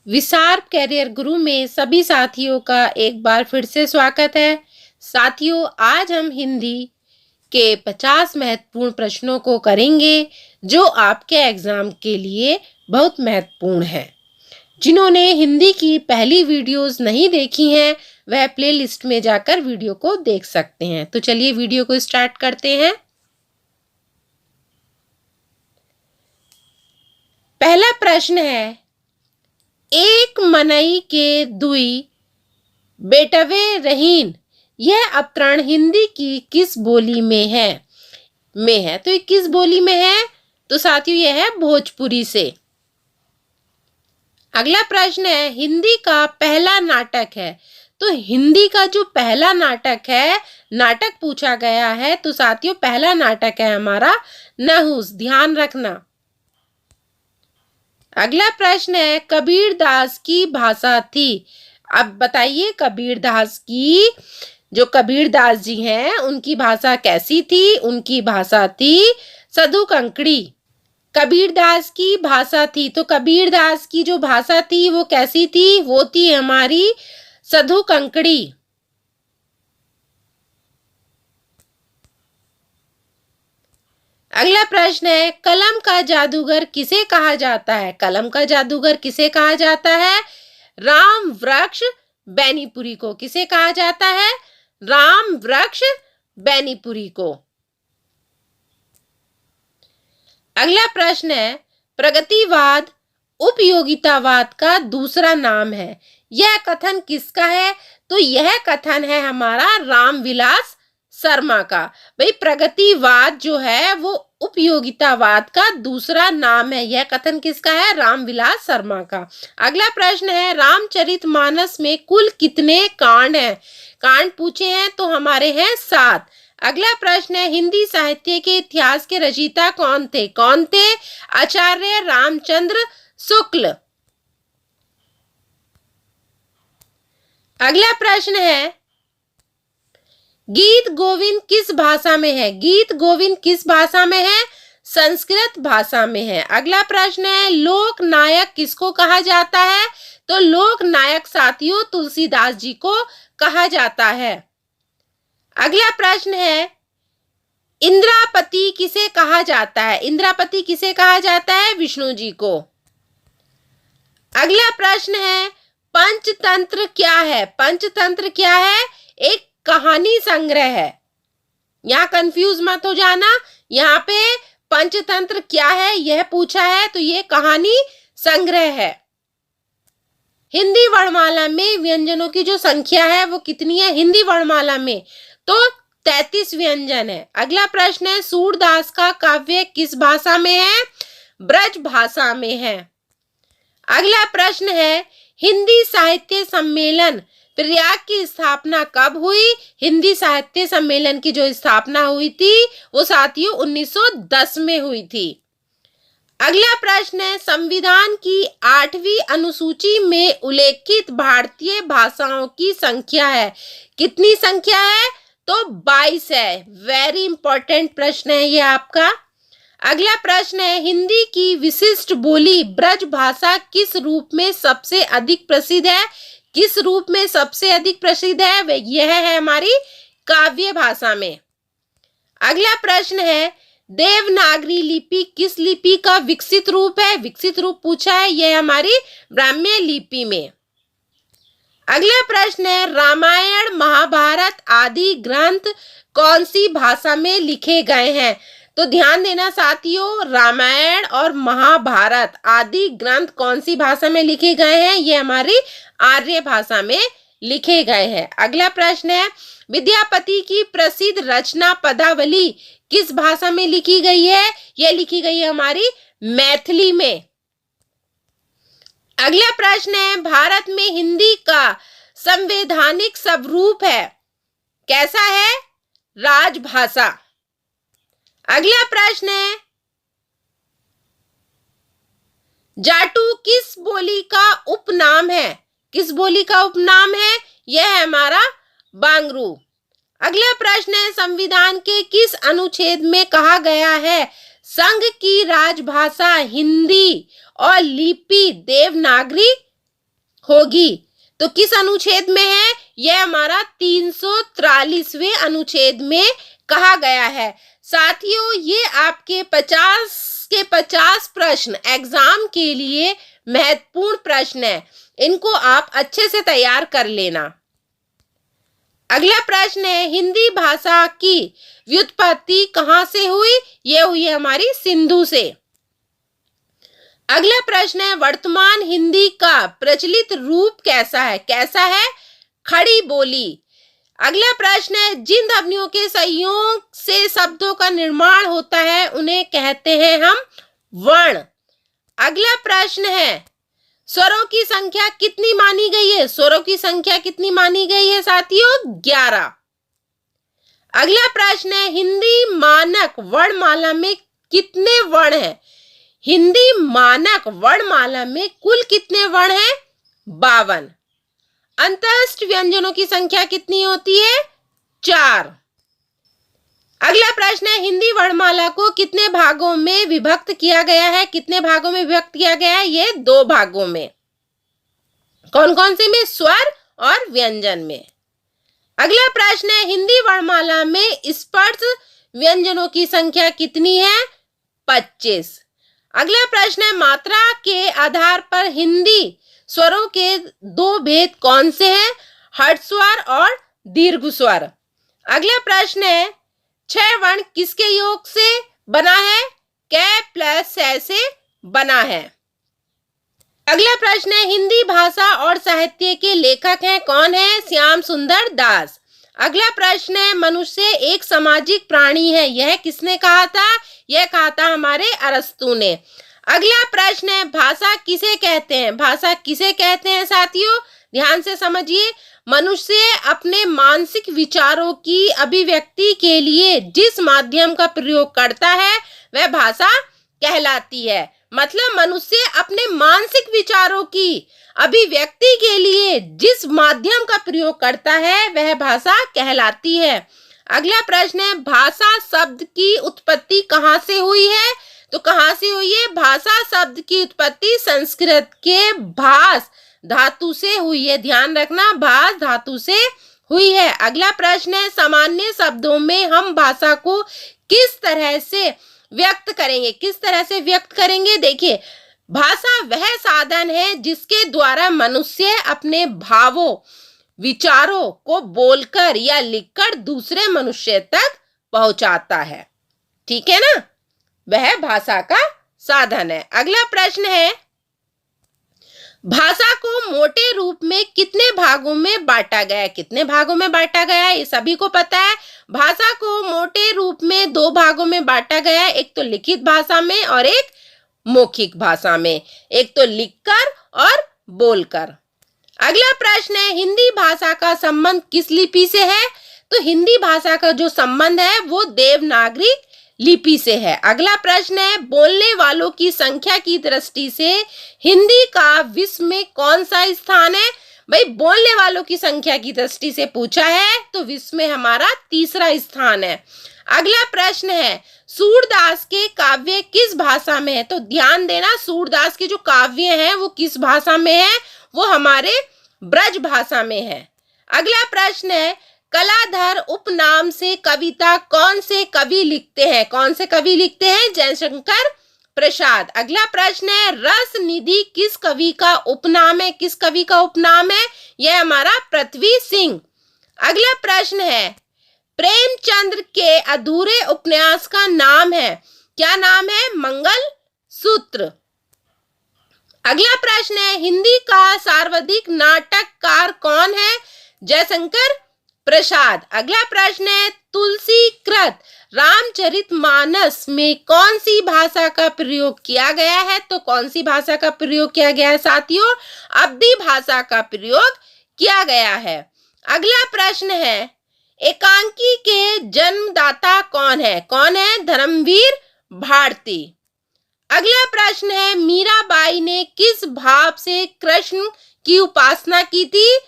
विशार्प career गुरु में सभी साथियों का एक बार फिर से स्वागत है। साथियों, आज हम हिंदी के 50 महत्वपूर्ण प्रश्नों को करेंगे जो आपके एग्जाम के लिए बहुत महत्वपूर्ण है। जिन्होंने हिंदी की पहली वीडियोस नहीं देखी हैं वह प्लेलिस्ट में जाकर वीडियो को देख सकते हैं। तो चलिए वीडियो को स्टार्ट करते हैं। पहला प्रश्न है, एक मनई के दुई बेटवे रहीन, यह अवतरण हिंदी की किस बोली में है? तो ये किस बोली में है? तो साथियों यह है भोजपुरी से। अगला प्रश्न है, हिंदी का पहला नाटक है। तो हिंदी का जो पहला नाटक है, नाटक पूछा गया है, तो साथियों पहला नाटक है हमारा नहुस, ध्यान रखना। अगला प्रश्न है, कबीर दास की भाषा थी। अब बताइए कबीर दास जी हैं उनकी भाषा कैसी थी? उनकी भाषा थी सधु कंकड़ी। कबीर दास की भाषा थी, तो कबीर दास की जो भाषा थी वो कैसी थी? वो थी हमारी सधु कंकड़ी। अगला प्रश्न है, कलम का जादूगर किसे कहा जाता है? कलम का जादूगर किसे कहा जाता है? राम वृक्ष बैनीपुरी को। किसे कहा जाता है? राम वृक्ष बैनीपुरी को। अगला प्रश्न है, प्रगतिवाद उपयोगितावाद का दूसरा नाम है। यह कथन किसका है? तो यह कथन है हमारा रामविलास शर्मा का। भाई प्रगतिवाद जो है वो उपयोगितावाद का दूसरा नाम है। यह कथन किसका है? रामविलास शर्मा का। अगला प्रश्न है, रामचरितमानस में कुल कितने कांड हैं? कांड पूछे हैं तो हमारे हैं 7। अगला प्रश्न है, हिंदी साहित्य के इतिहास के रचयिता कौन थे? आचार्य रामचंद्र शुक्ल। अगला प्रश्न है, गीत गोविंद किस भाषा में है? गीत गोविंद किस भाषा में है? संस्कृत भाषा में है। अगला प्रश्न है, लोक नायक किसको कहा जाता है? तो लोक नायक साथियों तुलसीदास जी को कहा जाता है। अगला प्रश्न है, इंद्रापति किसे कहा जाता है? इंद्रापति किसे कहा जाता है? विष्णु जी को। अगला प्रश्न है, पंचतंत्र क्या है? पंचतंत्र क्या है? एक कहानी संग्रह है। यहाँ कंफ्यूज मत हो जाना, यहाँ पे पंचतंत्र क्या है यह पूछा है, तो ये कहानी संग्रह है। हिंदी वर्णमाला में व्यंजनों की जो संख्या है वो कितनी है हिंदी वर्णमाला में? तो 33 व्यंजन है। अगला प्रश्न है, सूरदास का काव्य किस भाषा में है? ब्रज भाषा में है। अगला प्रश्न है, हिंदी साहित्य सम्मेलन प्रयाग की स्थापना कब हुई? हिंदी साहित्य सम्मेलन की जो स्थापना हुई थी वो साथियों 1910 में हुई थी। अगला प्रश्न है, संविधान की 8वीं अनुसूची में उल्लेखित भारतीय भाषाओं की संख्या है। कितनी संख्या है? तो 22 है। वेरी इंपॉर्टेंट प्रश्न है ये आपका। अगला प्रश्न है, हिंदी की विशिष्ट बोली ब्रज भाषा किस रूप में सबसे अधिक प्रसिद्ध है? किस रूप में सबसे अधिक प्रसिद्ध है? यह है हमारी काव्य भाषा में। अगला प्रश्न है, देवनागरी लिपि किस लिपि का विकसित रूप है? विकसित रूप पूछा है, यह हमारी ब्राह्मी लिपि में। अगला प्रश्न है, रामायण महाभारत आदि ग्रंथ कौन सी भाषा में लिखे गए हैं? तो ध्यान देना साथियों, रामायण और महाभारत आदि ग्रंथ कौन सी भाषा में लिखे गए हैं? ये हमारी आर्य भाषा में लिखे गए हैं। अगला प्रश्न है, विद्यापति की प्रसिद्ध रचना पदावली किस भाषा में लिखी गई है? यह लिखी गई है हमारी मैथिली में। अगला प्रश्न है, भारत में हिंदी का संवैधानिक स्वरूप है कैसा है? राजभाषा। अगला प्रश्न है, जाटू किस बोली का उपनाम है? किस बोली का उपनाम है? यह है हमारा बांगरू। अगला प्रश्न है, संविधान के किस अनुच्छेद में कहा गया है संघ की राजभाषा हिंदी और लिपि देवनागरी होगी। तो किस अनुच्छेद में है? यह हमारा 343वें अनुच्छेद में कहा गया है। साथियों, ये आपके 50 के 50 प्रश्न एग्जाम के लिए महत्वपूर्ण प्रश्न है, इनको आप अच्छे से तैयार कर लेना। अगला प्रश्न है, हिंदी भाषा की व्युत्पत्ति कहां से हुई? यह हुई है हमारी सिंधु से। अगला प्रश्न है, वर्तमान हिंदी का प्रचलित रूप कैसा है? कैसा है? खड़ी बोली। अगला प्रश्न है, जिन ध्वनियों के संयोग से शब्दों का निर्माण होता है उन्हें कहते हैं हम वर्ण। अगला प्रश्न है, स्वरों की संख्या कितनी मानी गई है? स्वरों की संख्या कितनी मानी गई है साथियों? 11। अगला प्रश्न है, हिंदी मानक वर्णमाला में कितने वर्ण हैं? हिंदी मानक वर्णमाला में कुल कितने वर्ण हैं? 52। अंतःस्थ व्यंजनों की संख्या कितनी होती है? 4। अगला प्रश्न है, हिंदी वर्णमाला को कितने भागों में विभक्त किया गया है? कितने भागों में विभक्त किया गया है? ये 2 भागों में। कौन कौन से में? स्वर और व्यंजन में। अगला प्रश्न है, हिंदी वर्णमाला में स्पर्श व्यंजनों की संख्या कितनी है? 25। अगला प्रश्न है, मात्रा के आधार पर हिंदी स्वरों के 2 भेद कौन से हैं? हर्ष स्वर और दीर्घ स्वर। अगला प्रश्न है, 6 वर्ण किसके योग से बना है? कै प्लस सै से बना है। अगला प्रश्न है, हिंदी भाषा और साहित्य के लेखक हैं कौन है? श्याम सुंदर दास। अगला प्रश्न है, मनुष्य एक सामाजिक प्राणी है, यह किसने कहा था? यह कहा था हमारे अरस्तु ने। अगला प्रश्न है, भाषा किसे कहते हैं? भाषा किसे कहते हैं साथियों? ध्यान से समझिए। मनुष्य अपने मानसिक विचारों की अभिव्यक्ति के लिए जिस माध्यम का प्रयोग करता है वह भाषा कहलाती है। मतलब मनुष्य अपने मानसिक विचारों की अभिव्यक्ति के लिए जिस माध्यम का प्रयोग करता है वह भाषा कहलाती है। अगला प्रश्न है, भाषा शब्द की उत्पत्ति कहाँ से हुई है? तो कहाँ से हुई है? भाषा शब्द की उत्पत्ति संस्कृत के भास धातु से हुई है। ध्यान रखना, भास धातु से हुई है। अगला प्रश्न है, सामान्य शब्दों में हम भाषा को किस तरह से व्यक्त करेंगे? किस तरह से व्यक्त करेंगे? देखिए, भाषा वह साधन है जिसके द्वारा मनुष्य अपने भावों विचारों को बोलकर या लिखकर दूसरे मनुष्य तक पहुंचाता है। ठीक है ना? वह भाषा का साधन है। अगला प्रश्न है, भाषा को मोटे रूप में कितने भागों में बांटा गया है? कितने भागों में बांटा गया है? ये सभी को पता है। भाषा को मोटे रूप में 2 भागों में बांटा गया है, एक तो लिखित भाषा में और एक मौखिक भाषा में। एक तो लिखकर और बोलकर। अगला प्रश्न है, हिंदी भाषा का संबंध किस लिपि से है? तो हिंदी भाषा का जो संबंध है वो देवनागरी लिपि से है। अगला प्रश्न है, बोलने वालों की संख्या की दृष्टि से हिंदी का विश्व में कौन सा स्थान है? भाई, बोलने वालों की संख्या की दृष्टि से पूछा है तो विश्व में हमारा 3रा स्थान है। अगला प्रश्न है, सूरदास के काव्य किस भाषा में है? तो ध्यान देना, सूरदास के जो काव्य हैं वो किस भाषा में है? वो हमारे ब्रज भाषा में है। अगला प्रश्न है, कलाधर उपनाम से कविता कौन से कवि लिखते हैं? कौन से कवि लिखते हैं? जयशंकर प्रसाद। अगला प्रश्न है, रस निधि किस कवि का उपनाम है? किस कवि का उपनाम है? यह हमारा पृथ्वी सिंह। अगला प्रश्न है, प्रेमचंद्र के अधूरे उपन्यास का नाम है, क्या नाम है? मंगल सूत्र। अगला प्रश्न है, हिंदी का सर्वाधिक नाटककार कौन है? जयशंकर प्रसाद। अगला प्रश्न है, तुलसी कृत रामचरितमानस में कौन सी भाषा का प्रयोग किया गया है? तो कौन सी भाषा का प्रयोग किया गया है साथियों? अवधी भाषा का प्रयोग किया गया है। अगला प्रश्न है, एकांकी के जन्मदाता कौन है? कौन है? धर्मवीर भारती। अगला प्रश्न है, मीराबाई ने किस भाव से कृष्ण की उपासना की थी?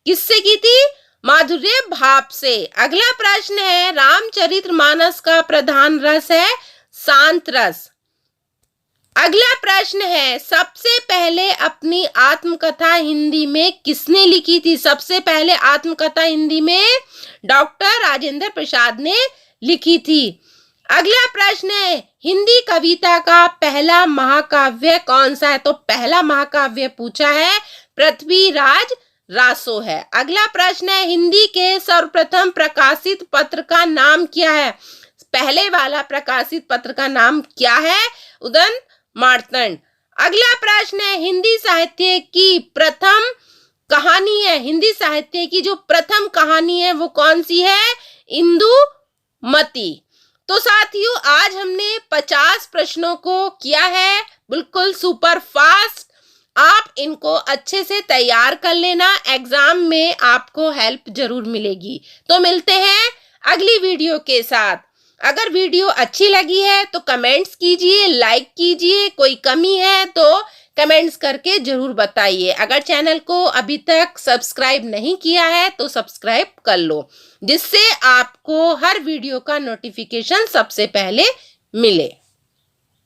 किससे की थी? माधुर्य भाव से। अगला प्रश्न है, रामचरितमानस का प्रधान रस है शांत रस। अगला प्रश्न है, सबसे पहले अपनी आत्मकथा हिंदी में किसने लिखी थी? सबसे पहले आत्मकथा हिंदी में डॉक्टर राजेंद्र प्रसाद ने लिखी थी। अगला प्रश्न है, हिंदी कविता का पहला महाकाव्य कौन सा है? तो पहला महाकाव्य पूछा है पृथ्वीराज रासो है। अगला प्रश्न है, हिंदी के सर्वप्रथम प्रकाशित पत्र का नाम क्या है? पहले वाला प्रकाशित पत्र का नाम क्या है? उदंत मार्तंड। अगला प्रश्न है, हिंदी साहित्य की प्रथम कहानी है, हिंदी साहित्य की जो प्रथम कहानी है वो कौन सी है? इंदुमती। तो साथियों, आज हमने 50 प्रश्नों को किया है, बिल्कुल सुपर फास्ट। आप इनको अच्छे से तैयार कर लेना, एग्जाम में आपको हेल्प जरूर मिलेगी। तो मिलते हैं अगली वीडियो के साथ। अगर वीडियो अच्छी लगी है तो कमेंट्स कीजिए, लाइक कीजिए, कोई कमी है तो कमेंट्स करके जरूर बताइए। अगर चैनल को अभी तक सब्सक्राइब नहीं किया है तो सब्सक्राइब कर लो, जिससे आपको हर वीडियो का नोटिफिकेशन सबसे पहले मिले।